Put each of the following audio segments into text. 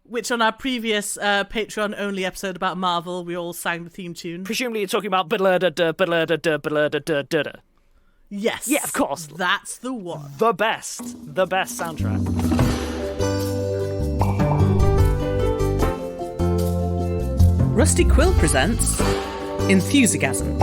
Which on our previous Patreon-only episode about Marvel, we all sang the theme tune. Presumably you're talking about ba-da-da-da. Yes. Yeah, of course. That's the one. The best soundtrack. Rusty Quill presents Enthusiasm.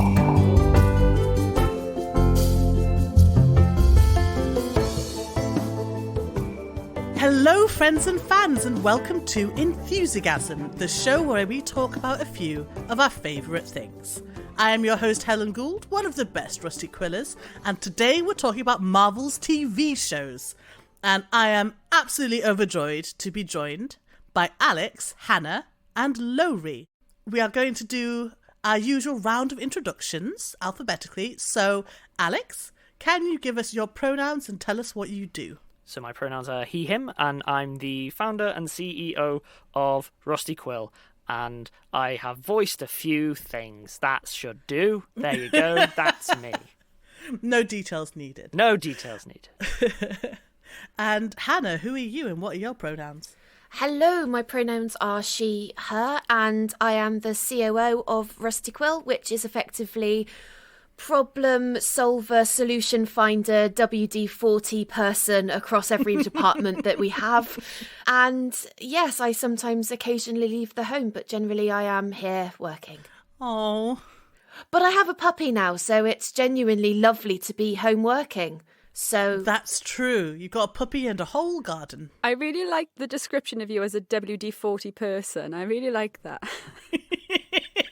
Hello, friends and fans, and welcome to Enthusiasm, the show where we talk about a few of our favourite things. I am your host, Helen Gould, one of the best Rusty Quillers, and today we're talking about Marvel's TV shows. And I am absolutely overjoyed to be joined by Alex, Hannah, and Lowry. We are going to do our usual round of introductions, alphabetically. So, Alex, can you give us your pronouns and tell us what you do? So my pronouns are he, him, and I'm the founder and CEO of Rusty Quill. And I have voiced a few things. That should do. There you go. That's me. No details needed. No details needed. And Hannah, who are you and what are your pronouns? Hello, my pronouns are she, her, and I am the COO of Rusty Quill, which is effectively problem solver, solution finder, WD-40 person across every department that we have. And yes, I sometimes occasionally leave the home, but generally I am here working. Oh. But I have a puppy now, so it's genuinely lovely to be home working. So that's true. You've got a puppy and a whole garden. I really like the description of you as a WD-40 person. I really like that.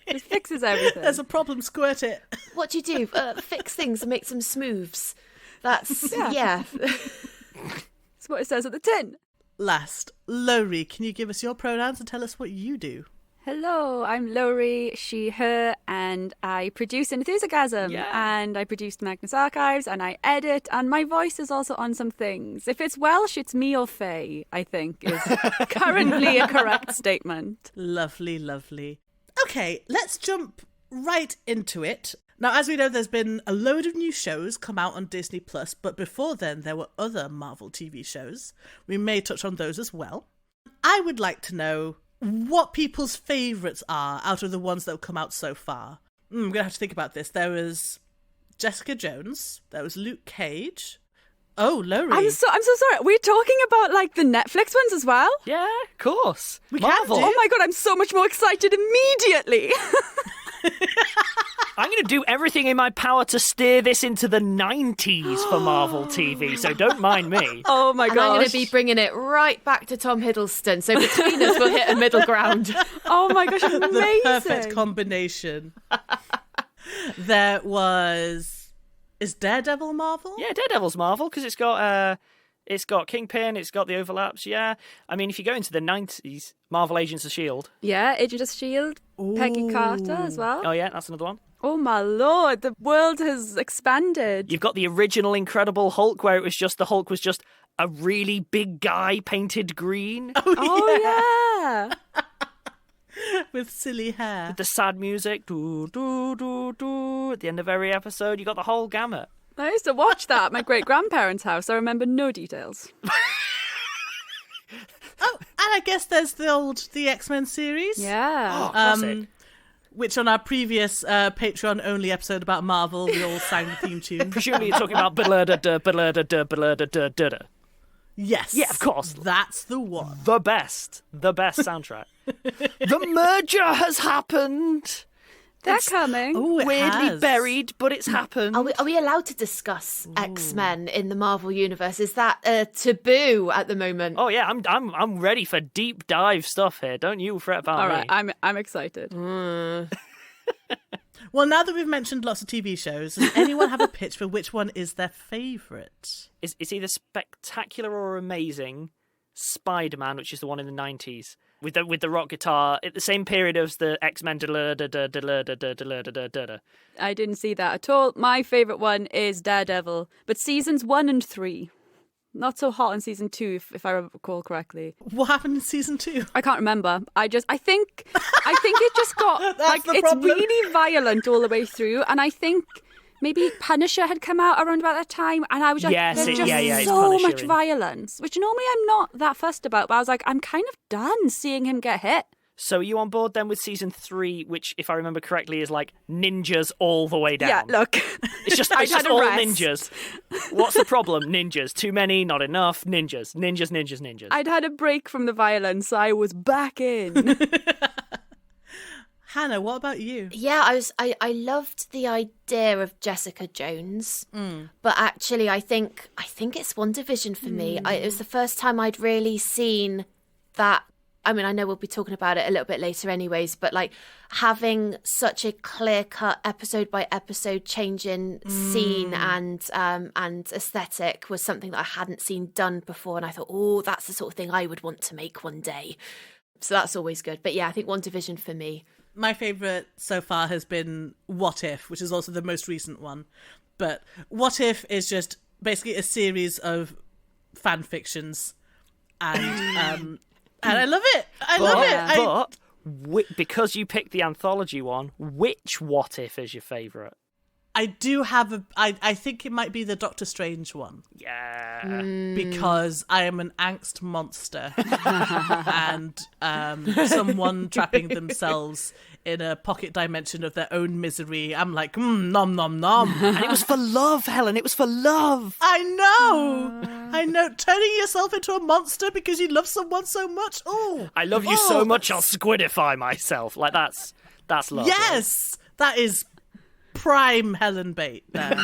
It fixes everything. There's a problem, squirt it. What do you do? Fix things and make some smooths. That's, yeah. That's what it says at the tin. Last, Lowry, can you give us your pronouns and tell us what you do? Hello, I'm Lowry, she, her, and I produce Enthusiasm, and I produced Magnus Archives, and I edit, and my voice is also on some things. If it's Welsh, it's me or Faye, I think, is currently a correct statement. Lovely, lovely. Okay, let's jump right into it. Now, as we know, there's been a load of new shows come out on Disney+, but before then, there were other Marvel TV shows. We may touch on those as well. I would like to know what people's favourites are out of the ones that have come out so far. I'm going to have to think about this. There was Jessica Jones. There was Luke Cage. Oh, Lowry. I'm so sorry. We're talking about like the Netflix ones as well? Yeah, of course. We Marvel. can do. Oh my God, I'm so much more excited immediately. I'm going to do everything in my power to steer this into the 90s for Marvel TV, so don't mind me. Oh my gosh. And I'm going to be bringing it right back to Tom Hiddleston, so between us we'll hit a middle ground. Oh my gosh, amazing. The perfect combination. There was... Is Daredevil Marvel? Yeah, Daredevil's Marvel, because it's got Kingpin, it's got the overlaps, yeah. I mean, if you go into the 90s, Marvel Agents of S.H.I.E.L.D. Yeah, Agent of S.H.I.E.L.D., Peggy Carter as well. Oh yeah, that's another one. Oh my lord, the world has expanded. You've got the original Incredible Hulk, where the Hulk was just a really big guy painted green. Oh yeah. With silly hair. With the sad music, do, do, do, do, at the end of every episode. You got the whole gamut. I used to watch that at my great-grandparents' house. I remember no details. Oh, and I guess there's the X-Men series. Yeah. Oh, classic. Which on our previous Patreon-only episode about Marvel, we all sang the theme tune. Presumably you're talking about ba-da-da-da. Yes. Yeah, of course. That's the one. The best soundtrack. The merger has happened. They're coming. Oh, it Weirdly has. buried, but it's happened. Are we allowed to discuss X-Men in the Marvel universe? Is that taboo at the moment? Oh yeah, I'm ready for deep dive stuff here. Don't you fret about All me. right, I'm excited. Well, now that we've mentioned lots of TV shows, does anyone have a pitch for which one is their favourite? It's either spectacular or amazing. Spider-Man, which is the one in the 90s, with the rock guitar at the same period as the X-Men. I didn't see that at all. My favourite one is Daredevil, but seasons 1 and 3. Not so hot in season 2, if I recall correctly. What happened in season 2? I can't remember. I think it just got That's the it's problem. really violent all the way through, and I think maybe Punisher had come out around about that time, and I was just, Yes, there's it's just so Punisher much violence, which normally I'm not that fussed about, but I was like, I'm kind of done seeing him get hit. So are you on board then with season 3, which, if I remember correctly, is like ninjas all the way down? Yeah, look. It's just I'd had a all rest. ninjas. What's the problem? Ninjas. Too many, not enough. Ninjas. Ninjas, ninjas, ninjas. I'd had a break from the violence, so I was back in. Hannah, what about you? Yeah, I loved the idea of Jessica Jones, but actually I think it's WandaVision for me. It was the first time I'd really seen that. I mean, I know we'll be talking about it a little bit later anyways, but like having such a clear-cut episode by episode change in scene and aesthetic was something that I hadn't seen done before, and I thought, oh, that's the sort of thing I would want to make one day. So that's always good. But yeah, I think WandaVision for me. My favourite so far has been What If, which is also the most recent one. But What If is just basically a series of fan fictions, and I love it. I love it. But because you picked the anthology one, which What If is your favourite? I do have I think it might be the Doctor Strange one. Yeah. Because I am an angst monster. And someone trapping themselves in a pocket dimension of their own misery. I'm like, nom, nom, nom. And it was for love, Helen. It was for love. I know. Turning yourself into a monster because you love someone so much. Oh, I love you so much, I'll squidify myself. Like, that's love. Yes, that is prime Helen bait there.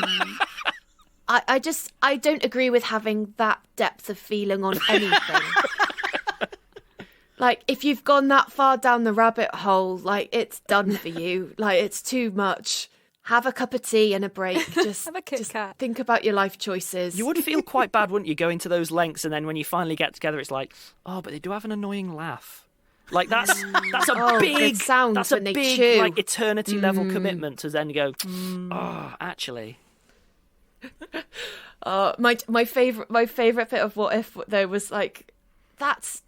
I don't agree with having that depth of feeling on anything. Like, if you've gone that far down the rabbit hole, like, it's done for you. Like, it's too much. Have a cup of tea and a break. Just Have a Kit Kat. Think about your life choices. You would feel quite bad, wouldn't you, going to those lengths, and then when you finally get together, it's like, oh, but they do have an annoying laugh. Like, that's a big sound that's a when they big chew. like eternity level commitment to then go, oh, actually. My favorite bit of What If though was like, that's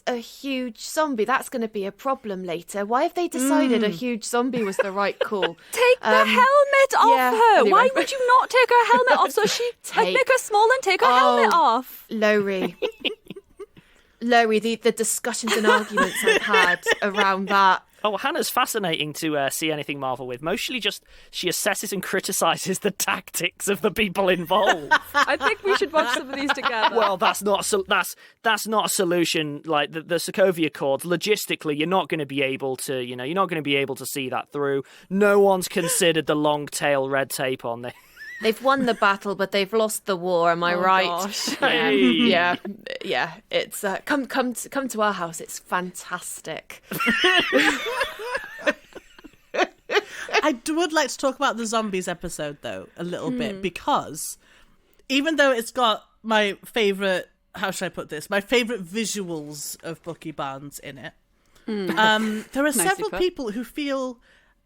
a huge zombie. That's going to be a problem later. Why have they decided a huge zombie was the right call? Take the helmet off her. anyway. Why would you not take her helmet off? So she make her small and take her helmet off. Lowry, the discussions and arguments I've had around that. Oh, Hannah's fascinating to see anything Marvel with. Mostly just she assesses and criticises the tactics of the people involved. I think we should watch some of these together. Well, that's not a solution. Like the Sokovia Accords, logistically, you're not going to be able to, you're not going to be able to see that through. No one's considered the long tail red tape on this. They've won the battle, but they've lost the war. Am I right? Gosh. Hey. Yeah. It's come to our house. It's fantastic. I would like to talk about the zombies episode, though, a little bit, because even though it's got my favourite, how should I put this, my favourite visuals of Bucky Barnes in it, there are several people who feel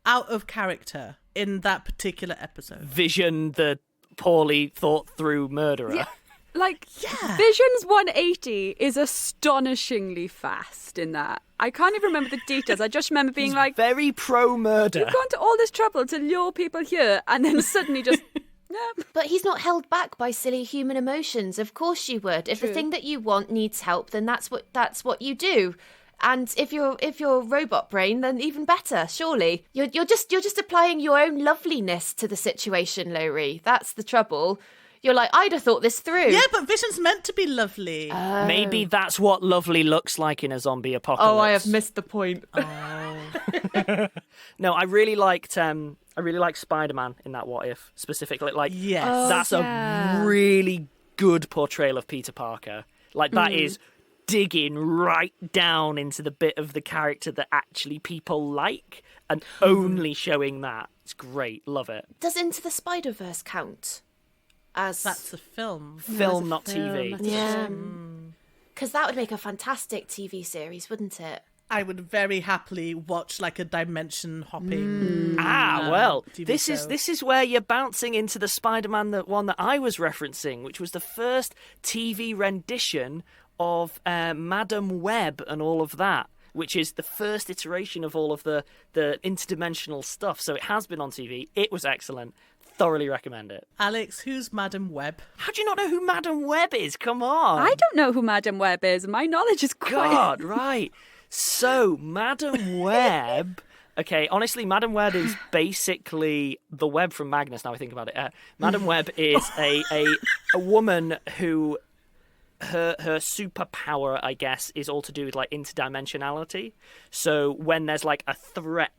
out of character in that particular episode. Vision, the poorly thought through murderer. Yeah. Like, Vision's 180 is astonishingly fast in that. I can't even remember the details. I just remember being like, very pro-murder. you've gone to all this trouble to lure people here, and then suddenly just... But he's not held back by silly human emotions. Of course you would. If the thing that you want needs help, then that's what you do. And if you're robot brain, then even better. Surely you're just applying your own loveliness to the situation, Lowry. That's the trouble. You're like, I'd have thought this through. Yeah, but Vision's meant to be lovely. Maybe that's what lovely looks like in a zombie apocalypse. Oh, I have missed the point. No, I really liked Spider-Man in that What If specifically. Like, yes, that's a really good portrayal of Peter Parker. Like, that is digging right down into the bit of the character that actually people like and only showing that. It's great. Love it. Does Into the Spider-Verse count? As that's a film. Film, not TV. Yeah. Because that would make a fantastic TV series, wouldn't it? I would very happily watch like a dimension hopping. TV show. This is where you're bouncing into the Spider-Man one that I was referencing, which was the first TV rendition of Madam Webb and all of that, which is the first iteration of all of the interdimensional stuff. So it has been on TV. It was excellent. thoroughly recommend it. Alex, who's Madam Webb? How do you not know who Madam Webb is? Come on. I don't know who Madam Webb is. My knowledge is quite... God, right. So, Madam Webb... Okay, honestly, Madam Webb is basically the Webb from Magnus, now I think about it. Madam Webb is a woman who... Her superpower, I guess, is all to do with like interdimensionality. So when there's like a threat,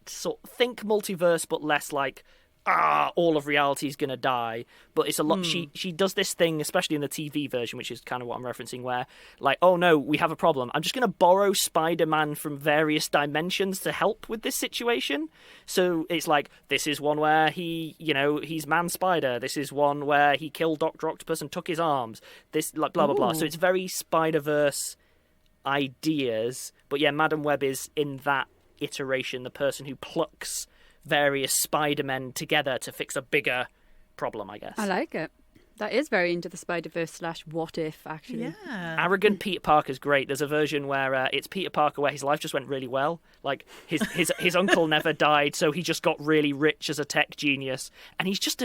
think multiverse, but less like all of reality is gonna die. But it's a lot. She does this thing, especially in the TV version, which is kind of what I'm referencing, where like, oh no, we have a problem. I'm just gonna borrow Spider-Man from various dimensions to help with this situation. So it's like, this is one where he's Man Spider. This is one where he killed Dr. Octopus and took his arms. This like blah blah blah. So it's very Spider-Verse ideas. But yeah, Madam Web is in that iteration the person who plucks various Spider-Men together to fix a bigger problem, I guess. I like it. That is very into the Spider-Verse / what if, actually. Yeah. Arrogant Peter Parker's great. There's a version where it's Peter Parker where his life just went really well. Like, his uncle never died, so he just got really rich as a tech genius. And he's just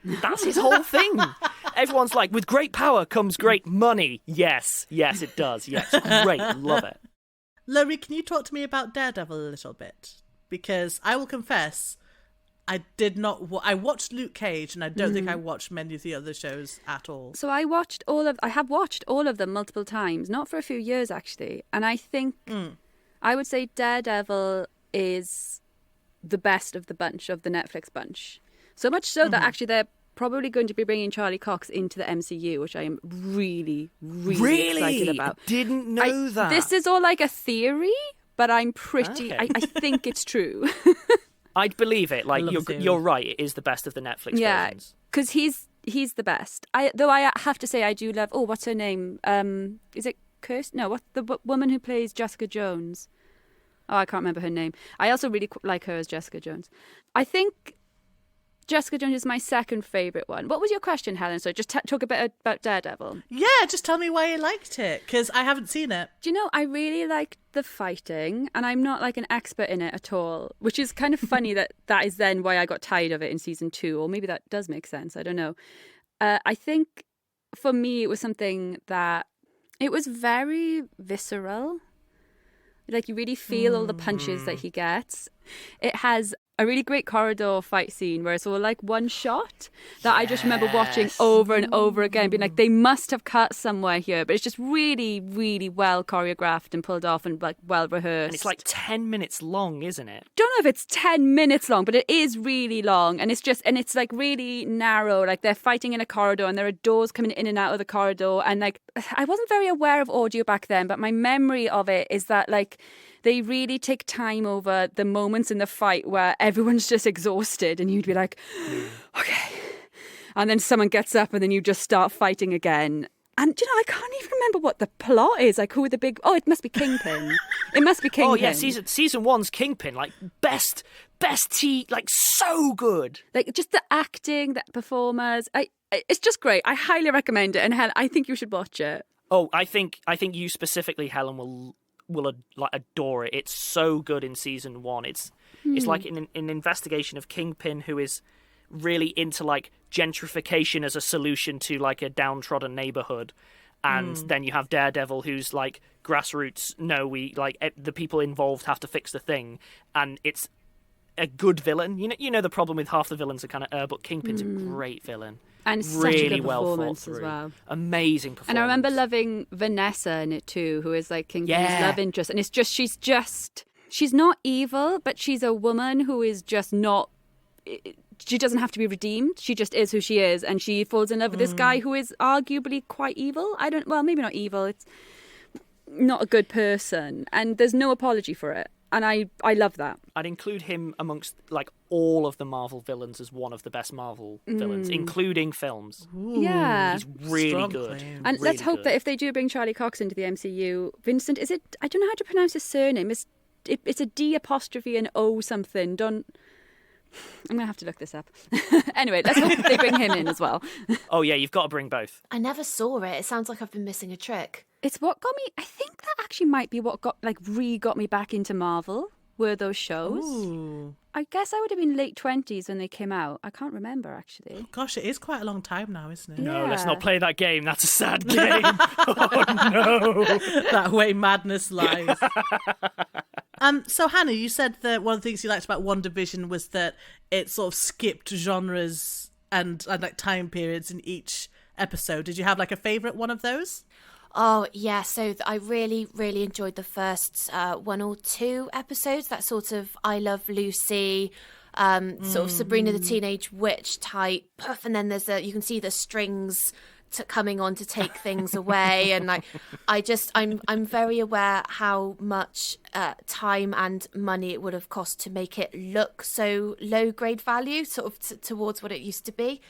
that's his whole thing. Everyone's like, with great power comes great money. Yes, it does. Yes, great. Love it. Laurie, can you talk to me about Daredevil a little bit? Because I will confess, I did not. I watched Luke Cage, and I don't think I watched many of the other shows at all. So I have watched all of them multiple times, not for a few years actually, and I think I would say Daredevil is the best of the bunch, of the Netflix bunch. So much so that actually they're probably going to be bringing Charlie Cox into the MCU, which I am really excited about. I didn't know that. This is all like a theory, but I'm pretty... Okay. I think it's true. I'd believe it. Like, you're right. It is the best of the Netflix versions. Yeah, because he's the best. Though I have to say I do love... Oh, what's her name? Is it Kirsten? No, what's the woman who plays Jessica Jones? Oh, I can't remember her name. I also really like her as Jessica Jones. I think Jessica Jones is my second favourite one. What was your question, Helen? So just talk a bit about Daredevil. Yeah, just tell me why you liked it, because I haven't seen it. Do you know, I really liked the fighting, and I'm not like an expert in it at all, which is kind of funny that is then why I got tired of it in season 2, or maybe that does make sense. I don't know. I think for me it was something that it was very visceral. Like, you really feel all the punches that he gets. It has a really great corridor fight scene where it's all like one shot that I just remember watching over and over again, being like, they must have cut somewhere here, but it's just really, really well choreographed and pulled off and like well rehearsed. And it's like 10 minutes long, isn't it? Don't know if it's 10 minutes long, but it is really long, and it's like really narrow. Like, they're fighting in a corridor and there are doors coming in and out of the corridor, and like, I wasn't very aware of audio back then, but my memory of it is that like they really take time over the moments in the fight where everyone's just exhausted and you'd be like, okay. And then someone gets up and then you just start fighting again. And, you know, I can't even remember what the plot is. Like, who are the big... Oh, it must be Kingpin. It must be Kingpin. Oh, yeah, season one's Kingpin. Like, best like, so good. Like, just the acting, the performers. It's just great. I highly recommend it. And Helen, I think you should watch it. Oh, I think you specifically, Helen, will like adore it. It's so good in season 1. It's like an investigation of Kingpin, who is really into like gentrification as a solution to like a downtrodden neighborhood, and then you have Daredevil, who's like grassroots. No, we like the people involved have to fix the thing, and it's a good villain. You know the problem with half the villains are kind of but Kingpin's a great villain. And it's really such a good well performance thought through. as well. Amazing performance. And I remember loving Vanessa in it too, who is like Kingpin's love interest. And it's just she's not evil, but she's a woman who is just not... She doesn't have to be redeemed. She just is who she is. And she falls in love with this guy who is arguably quite evil. Well, maybe not evil. It's not a good person. And there's no apology for it. And I love that. I'd include him amongst like all of the Marvel villains as one of the best Marvel villains, including films. Ooh, yeah. He's really good. Claim. And really let's hope that if they do bring Charlie Cox into the MCU, Vincent, is it... I don't know how to pronounce his surname. It's a D apostrophe and O something. I'm going to have to look this up. Anyway, let's hope they bring him in as well. Oh, yeah, you've got to bring both. I never saw it. It sounds like I've been missing a trick. It's what got me... I think that actually might be what got me back into Marvel. were those shows. Ooh. I guess I would have been late 20s when they came out. I can't remember, actually. Gosh, it is quite a long time now, isn't it? No, let's Yeah. not play that game. That's a sad game. Oh, no. That way madness lies. So, Hannah, you said that one of the things you liked about WandaVision was that it sort of skipped genres and like time periods in each episode. Did you have like a favourite one of those? Oh, yeah. So I really, really enjoyed the first 1 or 2 episodes. That sort of I Love Lucy, sort of Sabrina the Teenage Witch type. Puff, and then you can see the strings coming on to take things away. And like, I'm very aware how much time and money it would have cost to make it look so low grade value, sort of towards what it used to be.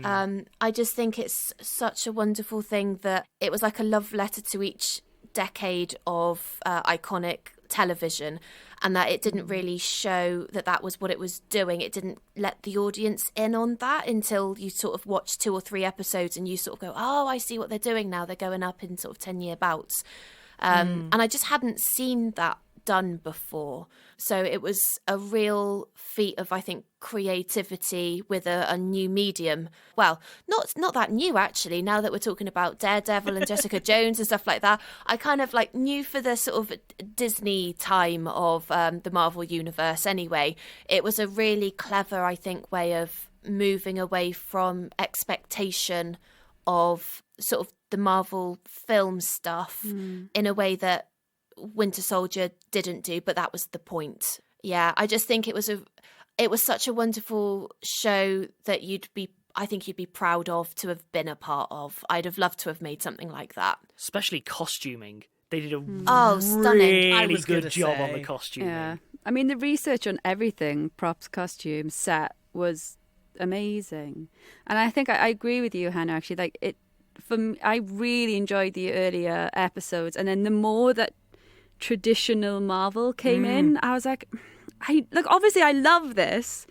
I just think it's such a wonderful thing that it was like a love letter to each decade of iconic television, and that it didn't really show that was what it was doing. It didn't let the audience in on that until you sort of watch 2 or 3 episodes and you sort of go, oh, I see what they're doing now. They're going up in sort of 10-year bouts. And I just hadn't seen that done before. So it was a real feat of, I think, creativity with a new medium. Well, not that new, actually, now that we're talking about Daredevil and Jessica Jones and stuff like that. I kind of like knew for the sort of Disney time of the Marvel Universe anyway. It was a really clever, I think, way of moving away from expectation of sort of the Marvel film stuff in a way that Winter Soldier didn't do, but that was the point. Yeah, I just think it was such a wonderful show that I think you'd be proud of to have been a part of. I'd have loved to have made something like that. Especially costuming. They did a stunning. I really was good gonna job on say. the costuming. Yeah. I mean, the research on everything, props, costumes, set, was amazing. And I think I agree with you, Hannah, actually. Like, I really enjoyed the earlier episodes. And then the more that traditional Marvel came in, I was like, obviously I love this,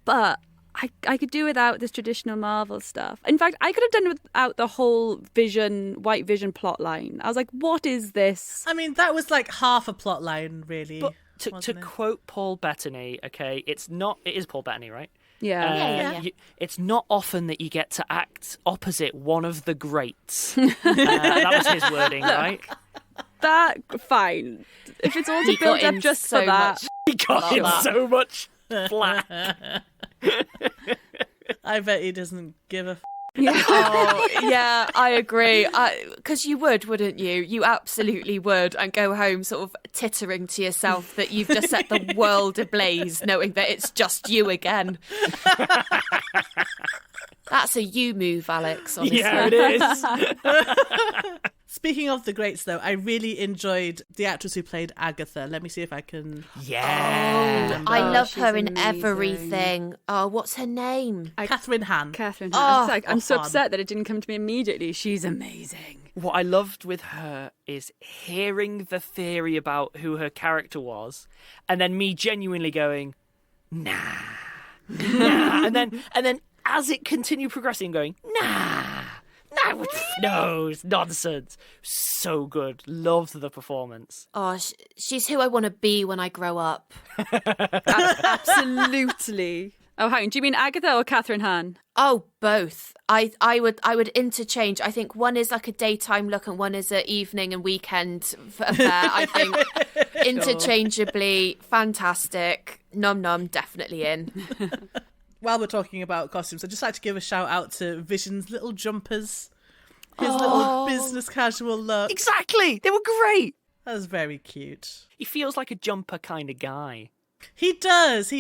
but I could do without this traditional Marvel stuff. In fact, I could have done without the whole White Vision plot line. I was like, what is this? I mean, that was like half a plot line, really. But to wasn't it? quote Paul Bettany, okay, it is Paul Bettany, right? Yeah. Yeah. It's not often that you get to act opposite one of the greats. That was his wording, right? That, fine. If it's all to He build got up in just so for that. much. He got in that. so much flack. I bet he doesn't give a Oh, yeah, I agree. Because you would, wouldn't you? You absolutely would, and go home sort of tittering to yourself that you've just set the world ablaze, knowing that it's just you again. That's a you move, Alex, honestly. Yeah, it is. Speaking of the greats, though, I really enjoyed the actress who played Agatha. Let me see if I can... Yeah. I love she's her in amazing. everything. Oh, what's her name? Catherine Hahn. Catherine. Oh, I'm so Han. upset that it didn't come to me immediately. She's amazing. What I loved with her is hearing the theory about who her character was, and then me genuinely going, nah, and then as it continued progressing, going, no, it's nonsense. So good. Loved the performance. Oh, she's who I want to be when I grow up. Absolutely. Oh, hang on. Do you mean Agatha or Catherine Hahn? Oh, both. I would interchange. I think one is like a daytime look and one is an evening and weekend affair. I think interchangeably fantastic. Nom nom, definitely in. While we're talking about costumes, I'd just like to give a shout out to Vision's little jumpers. His little business casual look. Exactly. They were great. That was very cute. He feels like a jumper kind of guy. He does.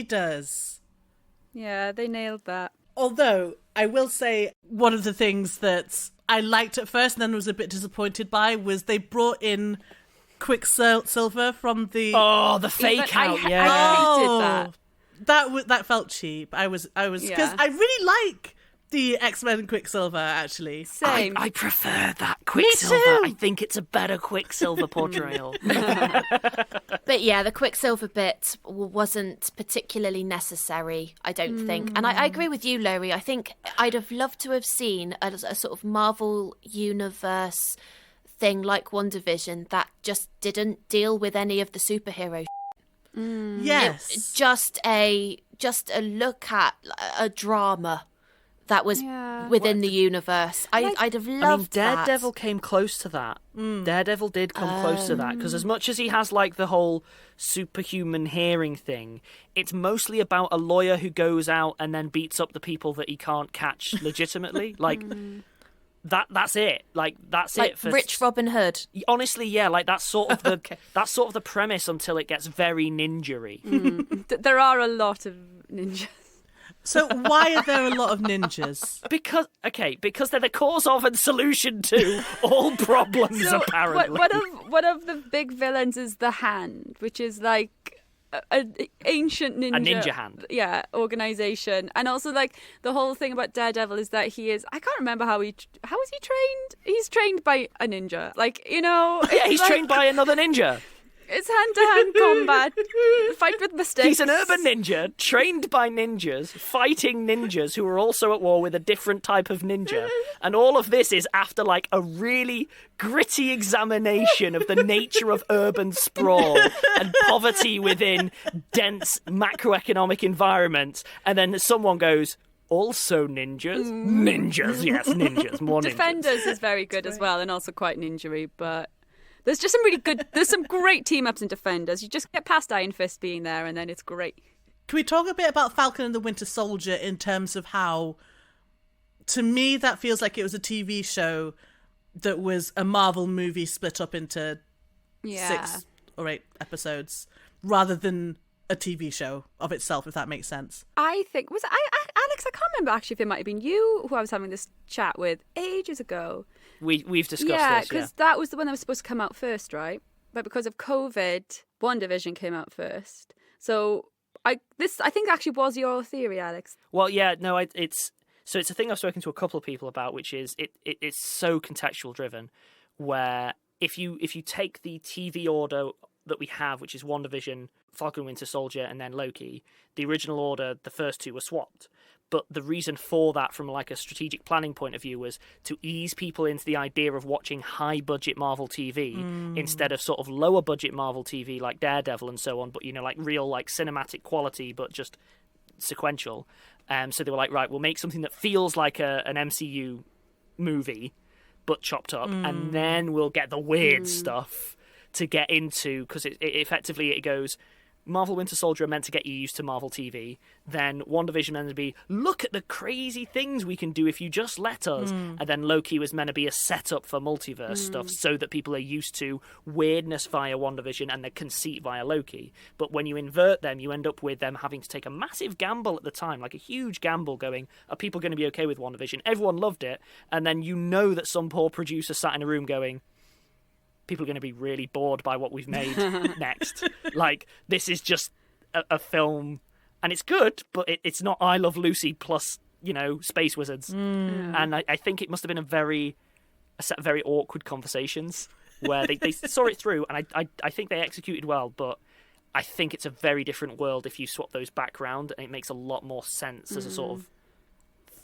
Yeah, they nailed that. Although, I will say, one of the things that I liked at first and then was a bit disappointed by was they brought in Quicksilver from the... Oh, the fake out. I Yeah. hated that. That felt cheap. I was because Yeah. I really like the X-Men Quicksilver, actually. Same. I prefer that Quicksilver. too. I think it's a better Quicksilver portrayal. But yeah, the Quicksilver bit wasn't particularly necessary, I don't think. And I agree with you, Laurie. I think I'd have loved to have seen a sort of Marvel Universe thing like WandaVision that just didn't deal with any of the superhero Yes. Just a look at a drama that was within the universe. I'd have loved Daredevil that. came close to that. Daredevil did come close to that, because as much as he has like the whole superhuman hearing thing, it's mostly about a lawyer who goes out and then beats up the people that he can't catch legitimately. Like that's it. Like that's Like it for Rich Robin Hood. Honestly, yeah, like that's sort of the that's sort of the premise until it gets very ninja-y. There are a lot of ninjas. So why are there a lot of ninjas? Because they're the cause of and solution to all problems, apparently. One of the big villains is the Hand, which is like an ancient ninja. A ninja hand. Yeah, organization. And also like the whole thing about Daredevil is that he is, I can't remember how is he trained? He's trained by a ninja. Like, you know. Yeah, he's trained by another ninja. It's hand-to-hand combat, fight with mistakes. He's an urban ninja, trained by ninjas, fighting ninjas who are also at war with a different type of ninja. And all of this is after, like, a really gritty examination of the nature of urban sprawl and poverty within dense macroeconomic environments. And then someone goes, also ninjas? Ninjas, yes, ninjas, more ninjas. Defenders is very good as well, and also quite ninja-y, but... There's just there's some great team-ups in Defenders. You just get past Iron Fist being there and then it's great. Can we talk a bit about Falcon and the Winter Soldier in terms of how, to me, that feels like it was a TV show that was a Marvel movie split up into 6 or 8 episodes rather than a TV show of itself, if that makes sense. I think, Alex, I can't remember actually if it might have been you who I was having this chat with ages ago. We've discussed this, yeah. Because that was the one that was supposed to come out first, right? But because of COVID, WandaVision came out first. So I think actually was your theory, Alex. Well, yeah, no, it's a thing I've spoken to a couple of people about, which is it's so contextual driven, where if you take the TV order that we have, which is WandaVision, Falcon, Winter Soldier, and then Loki, the original order, the first 2 were swapped. But the reason for that from like a strategic planning point of view was to ease people into the idea of watching high budget Marvel TV instead of sort of lower budget Marvel TV like Daredevil and so on, but, you know, like real like cinematic quality, but just sequential. So they were like, right, we'll make something that feels like an MCU movie, but chopped up, and then we'll get the weird stuff to get into, because it effectively it goes... Marvel Winter Soldier are meant to get you used to Marvel TV. Then WandaVision meant to be, look at the crazy things we can do if you just let us. And then Loki was meant to be a setup for multiverse stuff so that people are used to weirdness via WandaVision and the conceit via Loki. But when you invert them, you end up with them having to take a massive gamble at the time, like a huge gamble going, are people going to be okay with WandaVision? Everyone loved it. And then you know that some poor producer sat in a room going, people are going to be really bored by what we've made next. Like, this is just a film, and it's good, but it's not I Love Lucy plus, you know, Space Wizards. And I think it must have been a set of very awkward conversations where they saw it through, and I think they executed well, but I think it's a very different world if you swap those background, and it makes a lot more sense as a sort of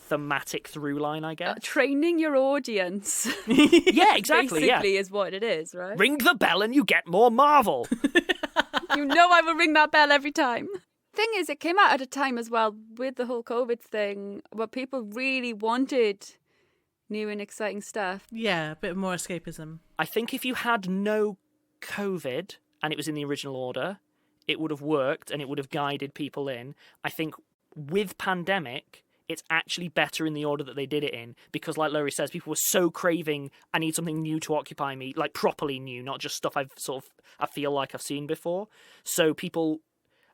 thematic through line, I guess. Training your audience. Yeah, exactly. Basically is what it is, right? Ring the bell and you get more Marvel. You know I will ring that bell every time. Thing is, it came out at a time as well with the whole COVID thing where people really wanted new and exciting stuff. Yeah, a bit more escapism. I think if you had no COVID and it was in the original order, it would have worked and it would have guided people in. I think with pandemic, it's actually better in the order that they did it in, because like Laurie says, people were so craving, I need something new to occupy me, like properly new, not just stuff I feel like I've seen before. So people,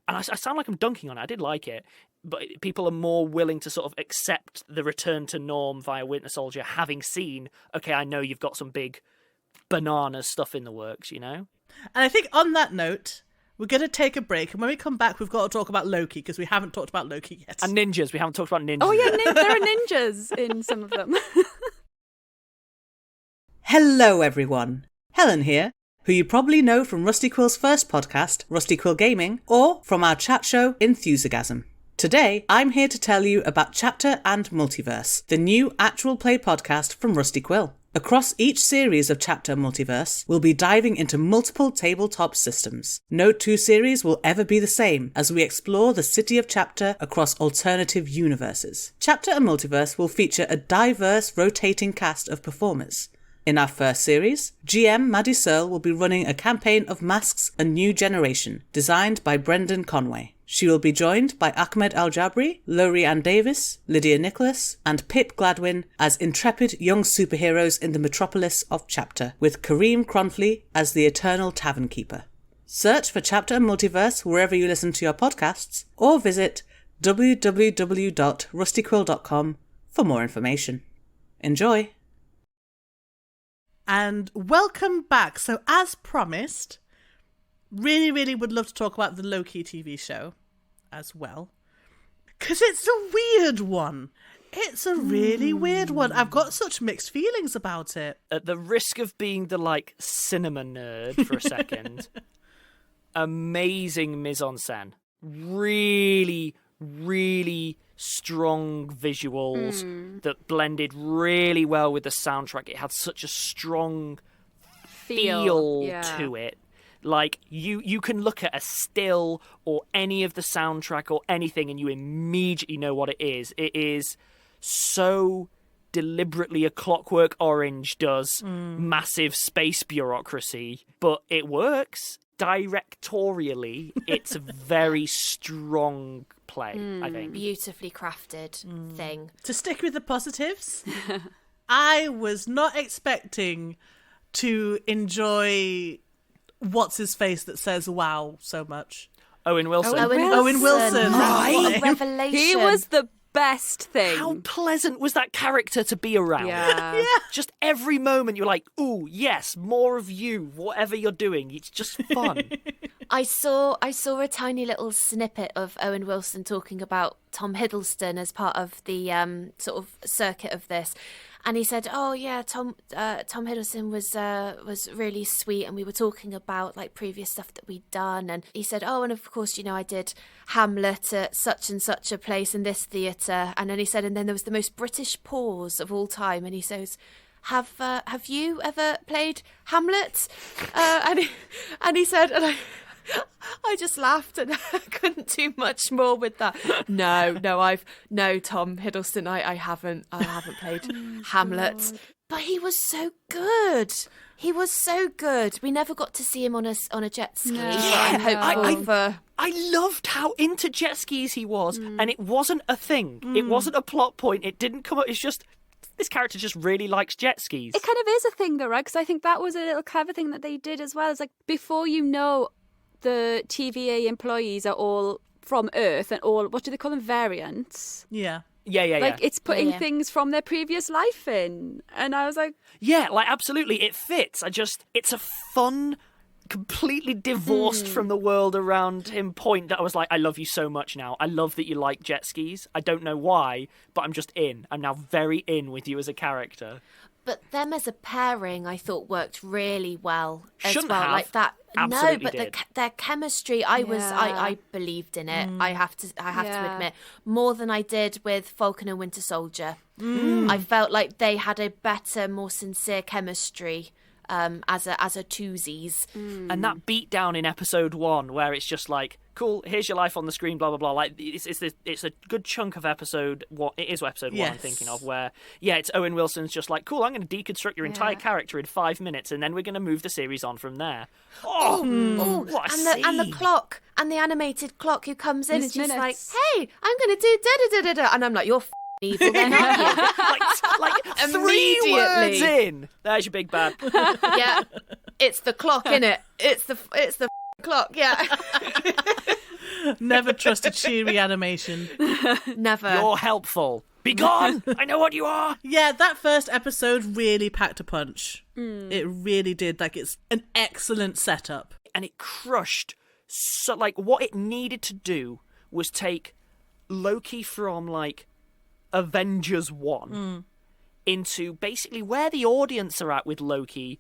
and I sound like I'm dunking on it, I did like it, but people are more willing to sort of accept the return to norm via Winter Soldier, having seen, okay, I know you've got some big bananas stuff in the works, you know? And I think on that note, we're going to take a break, and when we come back, we've got to talk about Loki, because we haven't talked about Loki yet. And ninjas. We haven't talked about ninjas. Oh, yeah, there are ninjas in some of them. Hello, everyone. Helen here, who you probably know from Rusty Quill's first podcast, Rusty Quill Gaming, or from our chat show, EGSM. Today, I'm here to tell you about Chapter and Multiverse, the new actual play podcast from Rusty Quill. Across each series of Chapter Multiverse, we'll be diving into multiple tabletop systems. No two series will ever be the same as we explore the city of Chapter across alternative universes. Chapter and Multiverse will feature a diverse rotating cast of performers. In our first series, GM Maddie Searle will be running a campaign of Masks: A New Generation, designed by Brendan Conway. She will be joined by Ahmed Al-Jabri, Laurie Ann Davis, Lydia Nicholas, and Pip Gladwin as intrepid young superheroes in the metropolis of Chapter, with Kareem Cronfley as the Eternal Tavern Keeper. Search for Chapter and Multiverse wherever you listen to your podcasts, or visit www.rustyquill.com for more information. Enjoy! And welcome back. So, as promised, really would love to talk about the Loki TV show as well, because it's a weird one. It's a really weird one. I've got such mixed feelings about it. At the risk of being the cinema nerd for a second, amazing mise-en-scène, really strong visuals that blended really well with the soundtrack. It had such a strong feel to it. Like, you can look at a still or any of the soundtrack or anything and you immediately know what it is. It is so deliberately A Clockwork Orange does massive space bureaucracy, but it works. Directorially, it's a very strong play, I think. Beautifully crafted thing. To stick with the positives, I was not expecting to enjoy what's-his-face that says wow so much. Owen Wilson. Owen Wilson. Right. Revelation. He was the best thing. How pleasant was that character to be around? Yeah. Just every moment you're like, ooh, yes, more of you, whatever you're doing. It's just fun. I saw a tiny little snippet of Owen Wilson talking about Tom Hiddleston as part of the sort of circuit of this. And he said, "Oh yeah, Tom Hiddleston was really sweet, and we were talking about like previous stuff that we'd done." And he said, "Oh, and of course, I did Hamlet at such and such a place in this theatre." And then he said, and then there was the most British pause of all time, and he says, "Have you ever played Hamlet?" And he said, and I just laughed and I couldn't do much more with that. No, Tom Hiddleston, I haven't played Hamlet. But he was so good. He was so good. We never got to see him on a jet ski. No. I'm hopeful for. I loved how into jet skis he was, and it wasn't a thing. It wasn't a plot point. It didn't come up. It's just, this character just really likes jet skis. It kind of is a thing though, right? Because I think that was a little clever thing that they did as well. It's like, before the TVA employees are all from Earth and all, what do they call them, variants? Yeah. Yeah. It's putting things from their previous life in. And I was like... Yeah, absolutely, it fits. It's a fun, completely divorced from the world around him point that I was like, I love you so much now. I love that you like jet skis. I don't know why, but I'm just in. I'm now very in with you as a character. But them as a pairing, I thought worked really well as Shouldn't well. have. Like that. Absolutely no, but did. their chemistry, I believed in it. I have to admit, more than I did with Falcon and Winter Soldier. I felt like they had a better, more sincere chemistry as a twosies. And that beat down in episode 1 where it's just like, cool, here's your life on the screen, blah blah blah. Like it's a good chunk of episode. It is episode 1 I'm thinking of, where it's Owen Wilson's just like, cool, I'm going to deconstruct your entire character in 5 minutes, and then we're going to move the series on from there. What a scene. And the clock, and the animated clock who comes in, and she's like, "Hey, I'm going to do da da da da," and I'm like, "You're evil then, aren't you?" like 3 words in. There's your big bad. Yeah, it's the clock, innit? It's the clock. Yeah. Never trust a cheery animation. Never. You're helpful. Be gone! I know what you are! Yeah, that first episode really packed a punch. It really did. Like, it's an excellent setup. And it crushed. So, like, what it needed to do was take Loki from, like, Avengers 1 into basically where the audience are at with Loki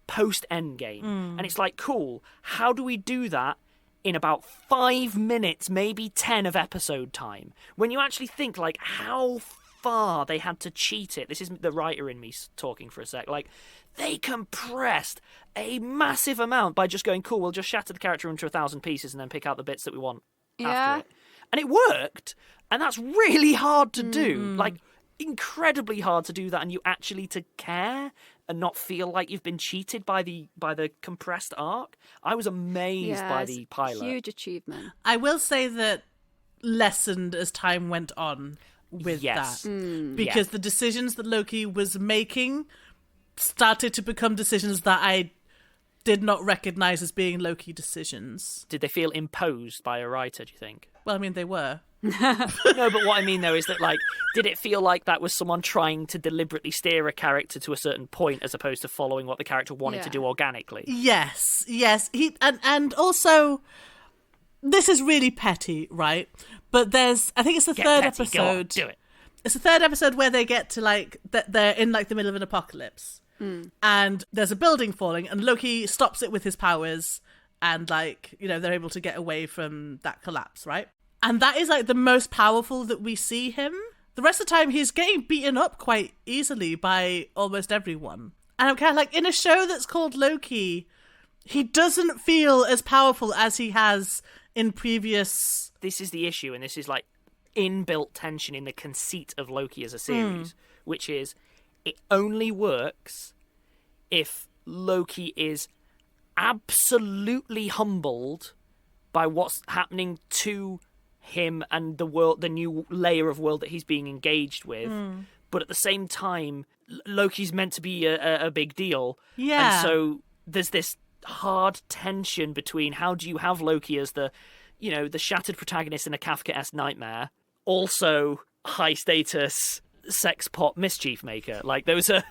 post-Endgame. And it's like, cool, how do we do that in about 5 minutes, maybe 10 of episode time? When you actually think, like, how far they had to cheat it. This is the writer in me talking for a sec. Like, they compressed a massive amount by just going, cool, we'll just shatter the character into 1,000 pieces and then pick out the bits that we want after it. And it worked, and that's really hard to do. Like, incredibly hard to do that, and you actually to care and not feel like you've been cheated by the compressed arc. I was amazed by the pilot. Huge achievement. I will say that lessened as time went on with that. Because the decisions that Loki was making started to become decisions that I did not recognize as being Loki decisions. Did they feel imposed by a writer, do you think? Well, I mean, they were. No, but what I mean, though, is that, like, did it feel like that was someone trying to deliberately steer a character to a certain point as opposed to following what the character wanted to do organically? Yes. And also, this is really petty, right? But there's, I think it's the third episode. Go on, do it. It's the third episode where they get to, like, they're in, like, the middle of an apocalypse. And there's a building falling, and Loki stops it with his powers, and, like, you know, they're able to get away from that collapse, right? And that is, like, the most powerful that we see him. The rest of the time, he's getting beaten up quite easily by almost everyone. And I'm kind of like, in a show that's called Loki, he doesn't feel as powerful as he has in previous... This is the issue, and this is, like, inbuilt tension in the conceit of Loki as a series, which is, it only works if Loki is absolutely humbled by what's happening to him and the world, the new layer of world that he's being engaged with. But at the same time, Loki's meant to be a big deal. Yeah. And so there's this hard tension between how do you have Loki as the, you know, the shattered protagonist in a Kafkaesque nightmare, also high status sex pot mischief maker. Like, those are...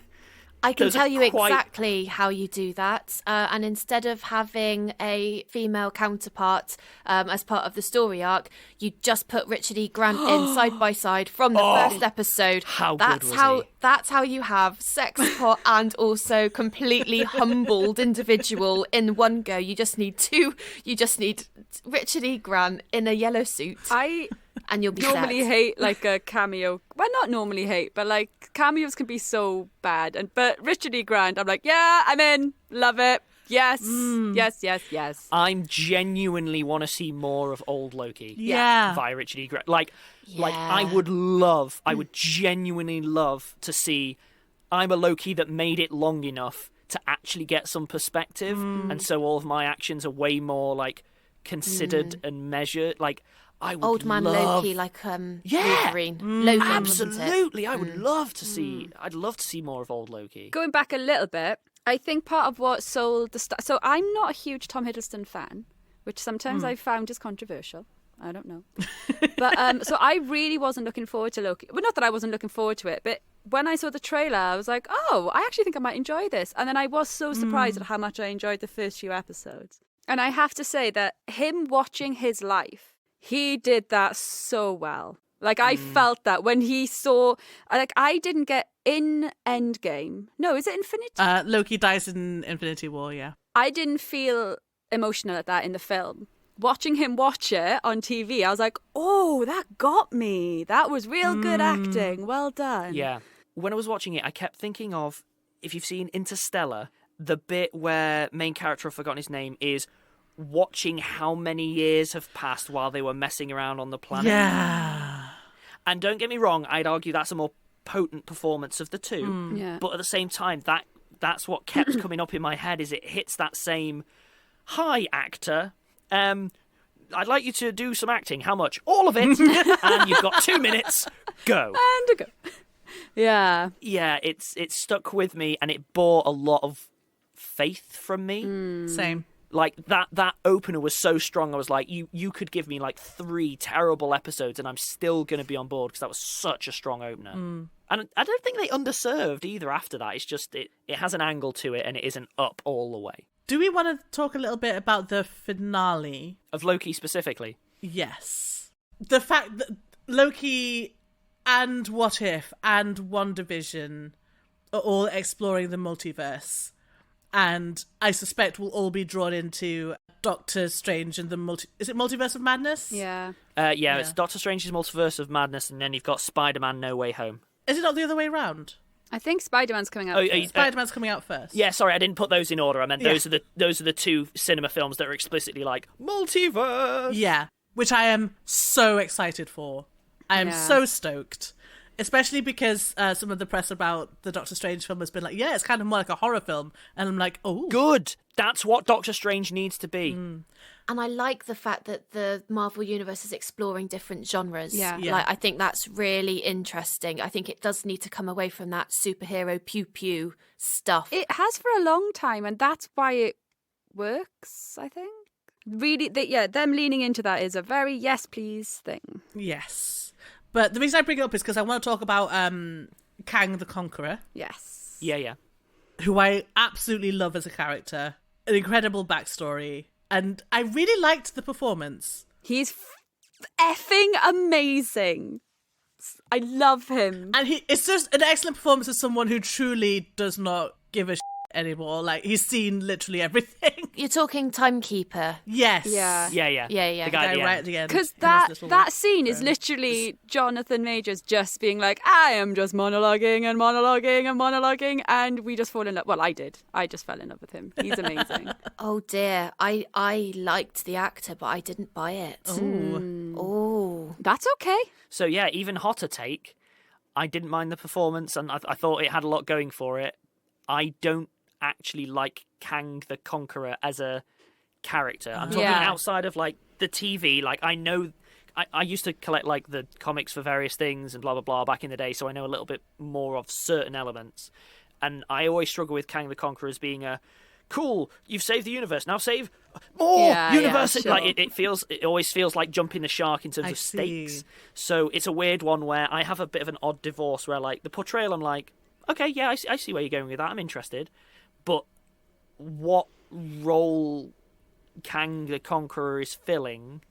I can tell you exactly how you do that. And instead of having a female counterpart as part of the story arc, you just put Richard E. Grant in side by side from the first episode. That's how you have sex pot and also completely humbled individual in one go. You just need Richard E. Grant in a yellow suit. And you'll be normally set. Hate like a cameo. Well, not normally hate, but like cameos can be so bad. But Richard E. Grant, I'm like, yeah, I'm in, love it. Yes, yes. I'm genuinely want to see more of old Loki. Yeah. Via Richard E. Grant. Like I would genuinely love to see. I'm a Loki that made it long enough to actually get some perspective, and so all of my actions are way more like considered and measured. Like, I would old man love... Loki, like Wolverine. Logan, absolutely. I would love to see. I'd love to see more of old Loki. Going back a little bit, I think part of what sold the so I'm not a huge Tom Hiddleston fan, which sometimes I found is controversial. I don't know, but so I really wasn't looking forward to Loki. Well, not that I wasn't looking forward to it, but when I saw the trailer, I was like, oh, I actually think I might enjoy this. And then I was so surprised at how much I enjoyed the first few episodes. And I have to say that him watching his life, he did that so well. Like, I felt that when he saw... Like, I didn't get in Endgame. No, is it Infinity? Loki dies in Infinity War, yeah. I didn't feel emotional at that in the film. Watching him watch it on TV, I was like, oh, that got me. That was real good acting. Well done. Yeah. When I was watching it, I kept thinking of, if you've seen Interstellar, the bit where main character, I've forgotten his name, is... watching how many years have passed while they were messing around on the planet. Yeah. And don't get me wrong, I'd argue that's a more potent performance of the two. Yeah. But at the same time, that's what kept coming up in my head, is it hits that same, hi, actor, I'd like you to do some acting. How much? All of it. And you've got 2 minutes. Go. And a go. Yeah. Yeah, it's stuck with me, and it bore a lot of faith from me. Same. Like, that opener was so strong, I was like, you could give me, like, 3 terrible episodes and I'm still going to be on board, because that was such a strong opener. And I don't think they underserved either after that. It's just, it has an angle to it, and it isn't up all the way. Do we want to talk a little bit about the finale? Of Loki specifically? Yes. The fact that Loki and What If and WandaVision are all exploring the multiverse. And I suspect we'll all be drawn into Doctor Strange and the is it Multiverse of Madness? Yeah. It's Doctor Strange's Multiverse of Madness, and then you've got Spider-Man No Way Home. Is it not the other way around? I think Spider-Man's coming out first. Spider-Man's coming out first. Yeah, sorry, I didn't put those in order. I meant those are the two cinema films that are explicitly like multiverse. Yeah, which I am so excited for. I am so stoked. Especially because some of the press about the Doctor Strange film has been like, yeah, it's kind of more like a horror film. And I'm like, oh. Good. That's what Doctor Strange needs to be. And I like the fact that the Marvel Universe is exploring different genres. Yeah. Like, I think that's really interesting. I think it does need to come away from that superhero pew-pew stuff. It has for a long time, and that's why it works, I think. Really, them leaning into that is a very yes, please thing. Yes. But the reason I bring it up is because I want to talk about Kang the Conqueror. Yes. Yeah. Who I absolutely love as a character. An incredible backstory. And I really liked the performance. He's effing amazing. I love him. And it's just an excellent performance of someone who truly does not give a shit anymore. Like, he's seen literally everything. You're talking Timekeeper. Yes. Yeah. The guy right at the end. Because that scene is literally Jonathan Majors just being like, I am just monologuing, and we just fall in love. Well, I did. I just fell in love with him. He's amazing. Oh dear. I liked the actor, but I didn't buy it. Oh. That's okay. So yeah, even hotter take, I didn't mind the performance, and I thought it had a lot going for it. I don't actually like Kang the Conqueror as a character. I'm talking outside of like the TV. Like, I know I used to collect like the comics for various things and blah blah blah back in the day, so I know a little bit more of certain elements. And I always struggle with Kang the Conqueror as being a cool, you've saved the universe, now save more universe. Sure. Like it always feels like jumping the shark in terms of stakes. So it's a weird one where I have a bit of an odd divorce where like the portrayal, I'm like, okay, yeah, I see where you're going with that. I'm interested. But what role Kang the Conqueror is filling,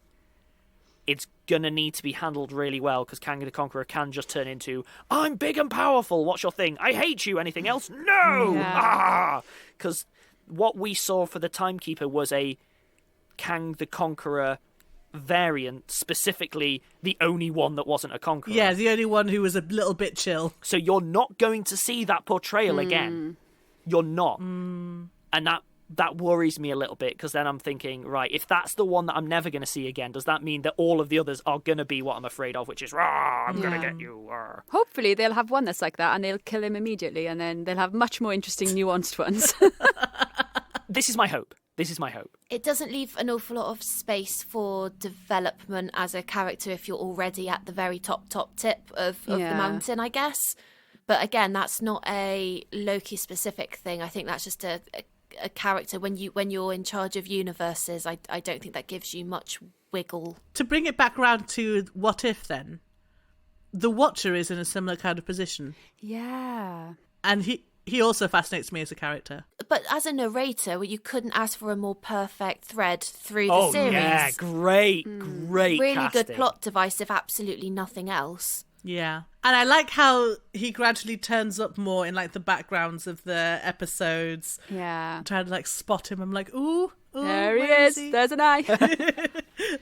it's going to need to be handled really well, because Kang the Conqueror can just turn into, I'm big and powerful, what's your thing? I hate you, anything else? No! Because what we saw for the Timekeeper was a Kang the Conqueror variant, specifically the only one that wasn't a conqueror. Yeah, the only one who was a little bit chill. So you're not going to see that portrayal again. You're not. And that worries me a little bit, because then I'm thinking, right, if that's the one that I'm never going to see again, does that mean that all of the others are going to be what I'm afraid of, which is, I'm going to get you. Rah. Hopefully they'll have one that's like that, and they'll kill him immediately, and then they'll have much more interesting, nuanced ones. This is my hope. It doesn't leave an awful lot of space for development as a character if you're already at the very top tip of the mountain, I guess. But again, that's not a Loki-specific thing. I think that's just a character. When you're in charge of universes, I don't think that gives you much wiggle. To bring it back around to What If, then, the Watcher is in a similar kind of position. Yeah. And he also fascinates me as a character. But as a narrator, you couldn't ask for a more perfect thread through the series. Oh, yeah, great Really casting. good plot device, if absolutely nothing else. Yeah. And I like how he gradually turns up more in like the backgrounds of the episodes. Yeah. I'm trying to like spot him. I'm like, ooh, there he where is. There's an eye.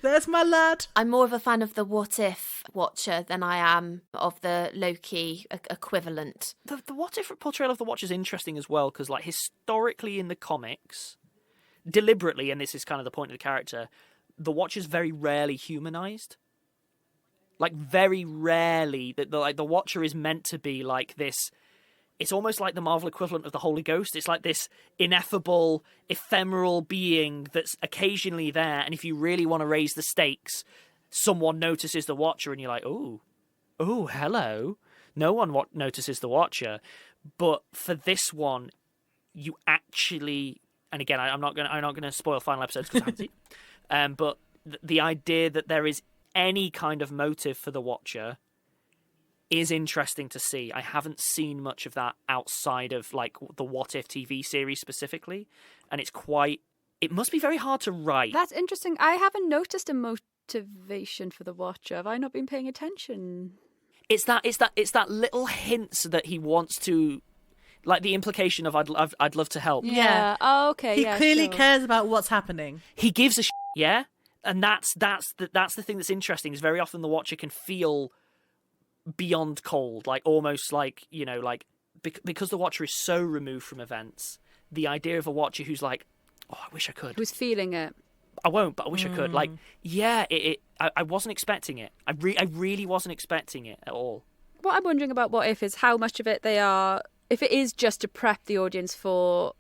There's my lad. I'm more of a fan of the What If Watcher than I am of the Loki equivalent. The What If portrayal of the Watcher is interesting as well, because like historically in the comics, deliberately, and this is kind of the point of the character, the Watcher's very rarely humanized. Like, very rarely, the Watcher is meant to be like this. It's almost like the Marvel equivalent of the Holy Ghost. It's like this ineffable, ephemeral being that's occasionally there, and if you really want to raise the stakes, someone notices the Watcher, and you're like, oh, hello. No one notices the Watcher. But for this one, you actually, and again, I'm not going to spoil final episodes because I haven't seen. But the idea that there is any kind of motive for the Watcher is interesting to see. I haven't seen much of that outside of like the What If TV series specifically, and it must be very hard to write. That's interesting. I haven't noticed a motivation for the Watcher. Have I not been paying attention? It's that little hints that he wants to, Like the implication of I'd love to help. Yeah. Oh, okay. He yeah, clearly sure. cares about what's happening. He gives a shit, yeah? And that's the thing that's interesting, is very often the Watcher can feel beyond cold, like almost like, you know, like because the Watcher is so removed from events, the idea of a Watcher who's like, oh, I wish I could. Who's feeling it? I won't, but I wish I could. Like, yeah, I wasn't expecting it. I really wasn't expecting it at all. What I'm wondering about What If is how much of it they are, if it is just to prep the audience to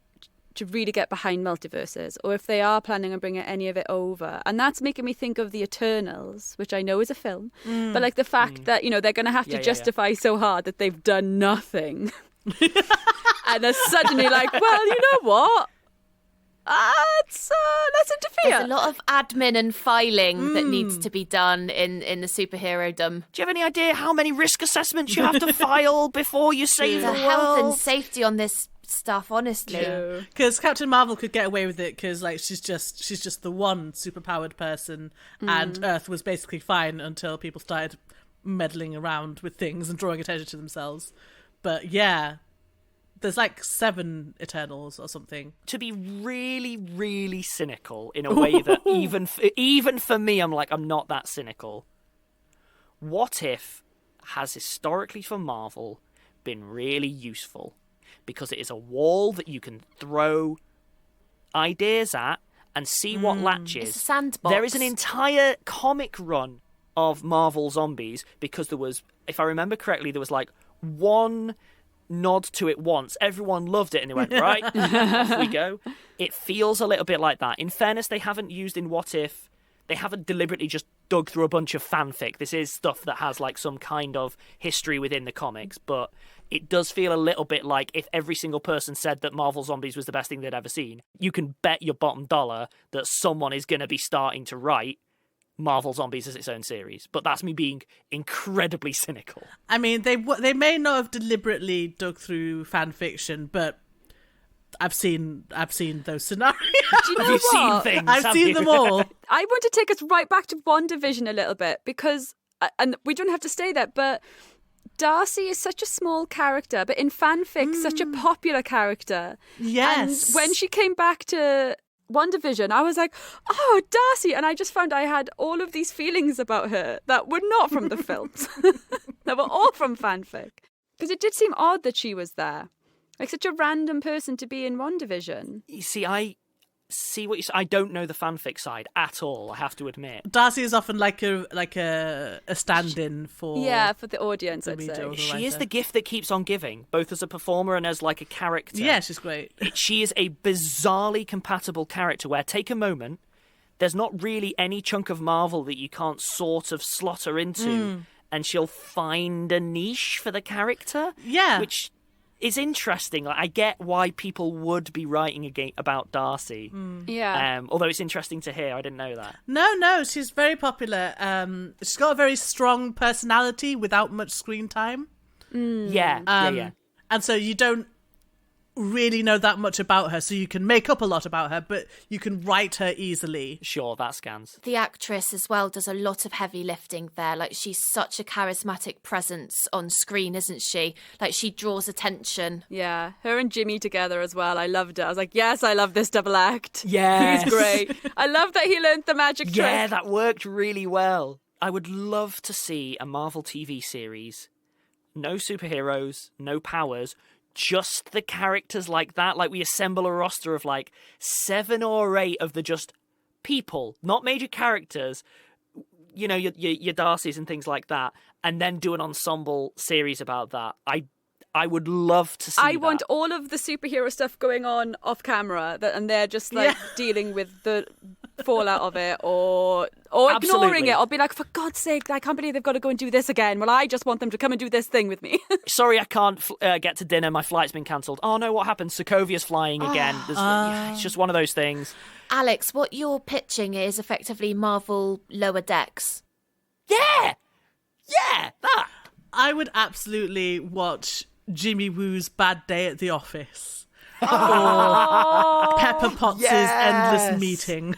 really get behind multiverses, or if they are planning on bringing any of it over. And that's making me think of The Eternals, which I know is a film, but like the fact that, you know, they're going to have to justify so hard that they've done nothing. And they're suddenly like, well, you know what? Let's interfere. There's a lot of admin and filing that needs to be done in the superhero-dom. Do you have any idea how many risk assessments you have to file before you save the The world? health and safety on this stuff, honestly. Because Captain Marvel could get away with it because, like, she's just the one superpowered person, and Earth was basically fine until people started meddling around with things and drawing attention to themselves. But yeah, there's like 7 Eternals or something. To be really, really cynical in a way that even for me, I'm not that cynical. What If has historically for Marvel been really useful because it is a wall that you can throw ideas at and see what latches. It's a sandbox. There is an entire comic run of Marvel Zombies because there was, if I remember correctly, there was like one nod to it once. Everyone loved it and they went, right, off we go. It feels a little bit like that. In fairness, they haven't used in What If, they haven't deliberately just dug through a bunch of fanfic. This is stuff that has like some kind of history within the comics, but it does feel a little bit like if every single person said that Marvel Zombies was the best thing they'd ever seen, you can bet your bottom dollar that someone is going to be starting to write Marvel Zombies as its own series. But that's me being incredibly cynical. I mean, they may not have deliberately dug through fan fiction, but I've seen those scenarios. Do you know Have you seen what? things? I've have seen you? them all. I want to take us right back to WandaVision a little bit because, and we don't have to stay there, but Darcy is such a small character, but in fanfic, such a popular character. Yes. And when she came back to WandaVision, I was like, oh, Darcy. And I just found I had all of these feelings about her that were not from the films. That were all from fanfic. Because it did seem odd that she was there. Like such a random person to be in WandaVision. You see, I see what you say. I don't know the fanfic side at all, I have to admit. Darcy is often like a stand-in for For the audience, the I'd media say. or the She is writer. the gift that keeps on giving, both as a performer and as like a character. Yeah, she's great. She is a bizarrely compatible character where, take a moment, there's not really any chunk of Marvel that you can't sort of slot her into, and she'll find a niche for the character. Yeah. Which is interesting. Like, I get why people would be writing about Darcy. Yeah. Although it's interesting to hear. I didn't know that. No, she's very popular. She's got a very strong personality without much screen time. Yeah. And so you don't really know that much about her, so you can make up a lot about her, but you can write her easily. Sure, that scans. The actress as well does a lot of heavy lifting there. Like, she's such a charismatic presence on screen, isn't she? Like, she draws attention. Yeah, her and Jimmy together as well. I loved it. I was like, yes, I love this double act. Yes. He's great. I love that he learned the magic trick. Yeah, that worked really well. I would love to see a Marvel TV series. No superheroes, no powers, just the characters like that. Like, we assemble a roster of like 7 or 8 of the just people, not major characters, you know, your Darcys and things like that, and then do an ensemble series about that. I would love to see I that. want all of the superhero stuff going on off camera, and they're just like dealing with the fallout of it, or ignoring Absolutely. it, or be like, for God's sake, I can't believe they've got to go and do this again. Well, I just want them to come and do this thing with me. Sorry, I can't get to dinner. My flight's been cancelled. Oh no, what happened? Sokovia's flying again. It's just one of those things. Alex, what you're pitching is effectively Marvel Lower Decks. Yeah, that. I would absolutely watch Jimmy Woo's Bad Day at the Office. Or Pepper Potts' Endless Meeting.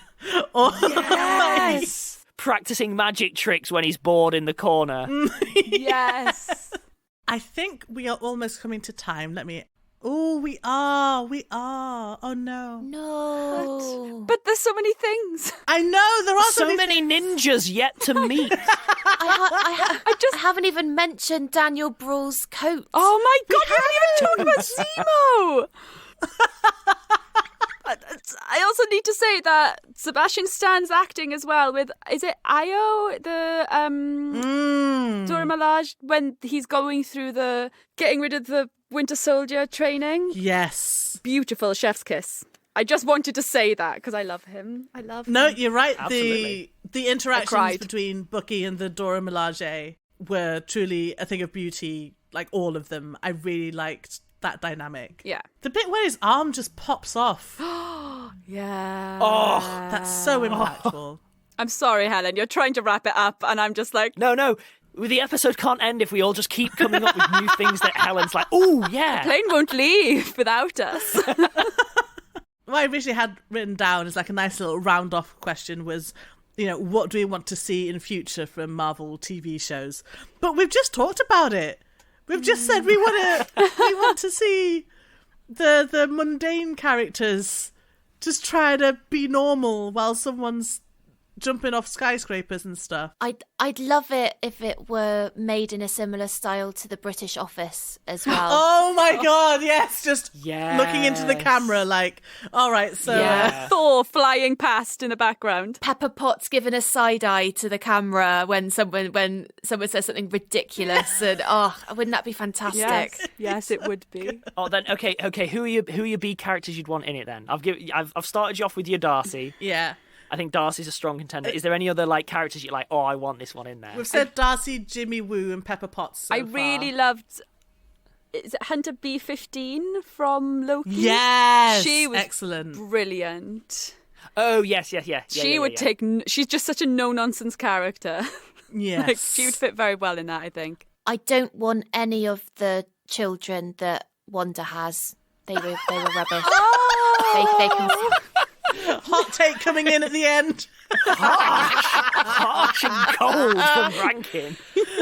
Or Yes. Practicing magic tricks when he's bored in the corner. Yes. I think we are almost coming to time. Let me Oh, we are. Oh, no. No. But there's so many things. I know, there are So many ninjas yet to meet. I haven't even mentioned Daniel Bruhl's coat. Oh my god, we haven't even talked about Zemo! I also need to say that Sebastian Stan's acting as well with, is it Io, the Dora Milaje, when he's going through the getting rid of the Winter Soldier training? Yes. Beautiful chef's kiss. I just wanted to say that because I love him. No, you're right. Absolutely. The interactions between Bucky and the Dora Milaje were truly a thing of beauty. Like all of them. I really liked that dynamic. Yeah. The bit where his arm just pops off. Yeah. Oh, That's so impactful. I'm sorry, Helen. You're trying to wrap it up and I'm just like... No. The episode can't end if we all just keep coming up with new things that Helen's like, oh, yeah. Plane won't leave without us. What I originally had written down as like a nice little round off question was, what do we want to see in future from Marvel TV shows? But we've just talked about it. We've just said we want to see the mundane characters just try to be normal while someone's jumping off skyscrapers and stuff. I'd love it if it were made in a similar style to the British Office as well. Oh my god, yes, just looking into the camera like, all right, so Thor flying past in the background. Pepper Potts giving a side eye to the camera when someone says something ridiculous, and wouldn't that be fantastic? Yes, it would be. Oh, then okay. Who are your B characters you'd want in it then? I've started you off with your Darcy. Yeah. I think Darcy's a strong contender. Is there any other characters you're like, oh, I want this one in there? We've said Darcy, Jimmy Woo, and Pepper Potts so I far. really loved. Is it Hunter B-15 from Loki? Yes, she was excellent, brilliant. Oh yes. She would take. She's just such a no nonsense character. Yes, she would fit very well in that. I think. I don't want any of the children that Wanda has. They were rubbish. They can. Hot take coming in at the end. Harsh and cold from Rankin.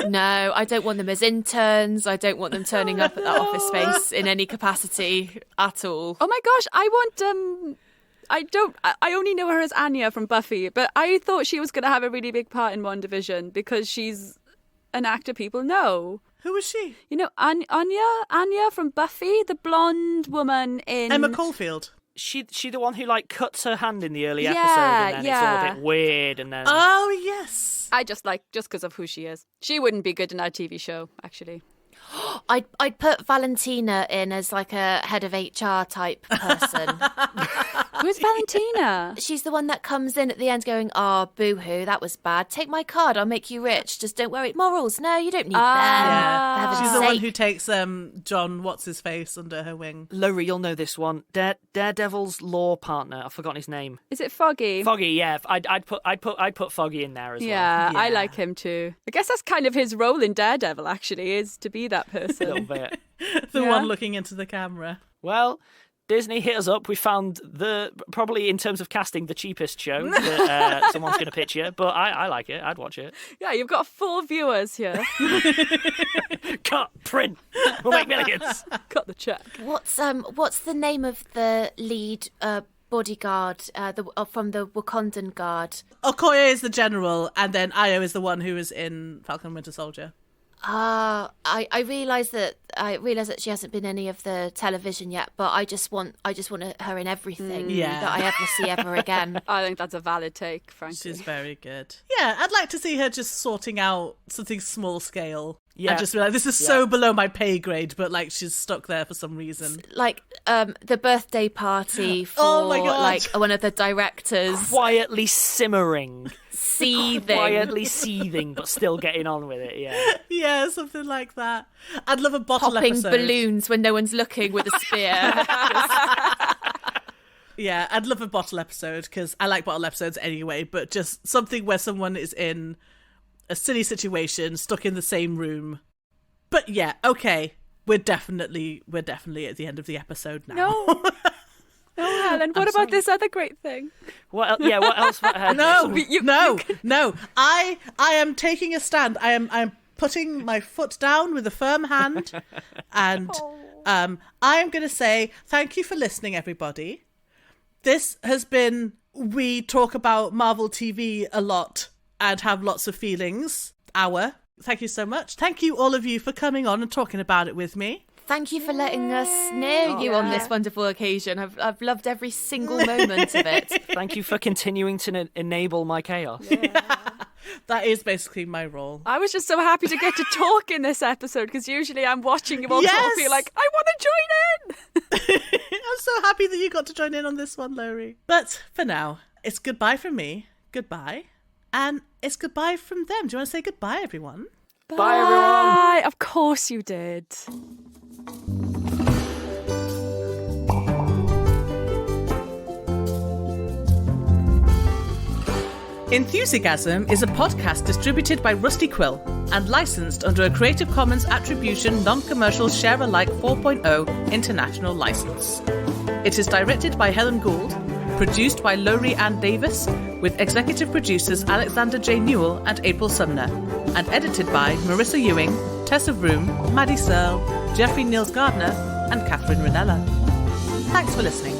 No, I don't want them as interns. I don't want them turning up at that office space in any capacity at all. Oh my gosh, I want I only know her as Anya from Buffy, but I thought she was going to have a really big part in WandaVision because she's an actor people know. Who was she? You know, Anya from Buffy, the blonde woman in Emma Caulfield. She the one who cuts her hand in the early episode and then it's all a bit weird and then... Oh, yes. I just because of who she is. She wouldn't be good in our TV show, actually. I'd put Valentina in as a head of HR type person. Who's Valentina? She's the one that comes in at the end going, boo-hoo, that was bad. Take my card, I'll make you rich. Just don't worry. Morals, no, you don't need them. Yeah. She's the one who takes John What's-His-Face under her wing. Laurie, you'll know this one. Daredevil's law partner. I've forgotten his name. Is it Foggy? Foggy, yeah. I'd put Foggy in there as well. Yeah, I like him too. I guess that's kind of his role in Daredevil, actually, is to be that person. A little bit. The one looking into the camera. Well, Disney hit us up. We found probably in terms of casting, the cheapest show that someone's going to pitch you. But I like it. I'd watch it. Yeah, you've got 4 viewers here. Cut, print. We'll make millions. Cut the check. What's the name of the lead bodyguard from the Wakandan Guard? Okoye is the general, and then Io is the one who is in Falcon Winter Soldier. I realise that she hasn't been any of the television yet, but I just want her in everything that I ever see ever again. I think that's a valid take, frankly. She's very good. Yeah, I'd like to see her just sorting out something small scale. Yeah. And just be like, this is so below my pay grade, but she's stuck there for some reason. The birthday party for one of the directors. Quietly simmering. Seething. Quietly seething, but still getting on with it, yeah. Yeah, something like that. I'd love a bottle Popping episode. balloons when no one's looking with a spear. Yeah, I'd love a bottle episode, because I like bottle episodes anyway, but just something where someone is in a silly situation, stuck in the same room. But yeah, okay, we're definitely at the end of the episode now. No, Helen. What about this other great thing? What else? No. I am taking a stand. I'm putting my foot down with a firm hand, and I am going to say thank you for listening, everybody. This has been We Talk About Marvel TV a Lot and Have Lots of Feelings. Thank you so much. Thank you, all of you, for coming on and talking about it with me. Thank you for letting us near you on this wonderful occasion. I've loved every single moment of it. Thank you for continuing to enable my chaos. That is basically my role. I was just so happy to get to talk in this episode, because usually I'm watching you all talk and feel like, I want to join in. I'm so happy that you got to join in on this one, Lowry. But for now, it's goodbye from me. Goodbye. And it's goodbye from them. Do you want to say goodbye, everyone? Bye, everyone. Of course you did. Enthusiasm is a podcast distributed by Rusty Quill and licensed under a Creative Commons Attribution Non-Commercial Share-alike 4.0 International License. It is directed by Helen Gould, produced by Lowry Ann Davis, with executive producers Alexander J. Newell and April Sumner, and edited by Marissa Ewing, Tessa Vroom, Maddie Searle, Jeffrey Niels Gardner, and Catherine Ranella. Thanks for listening.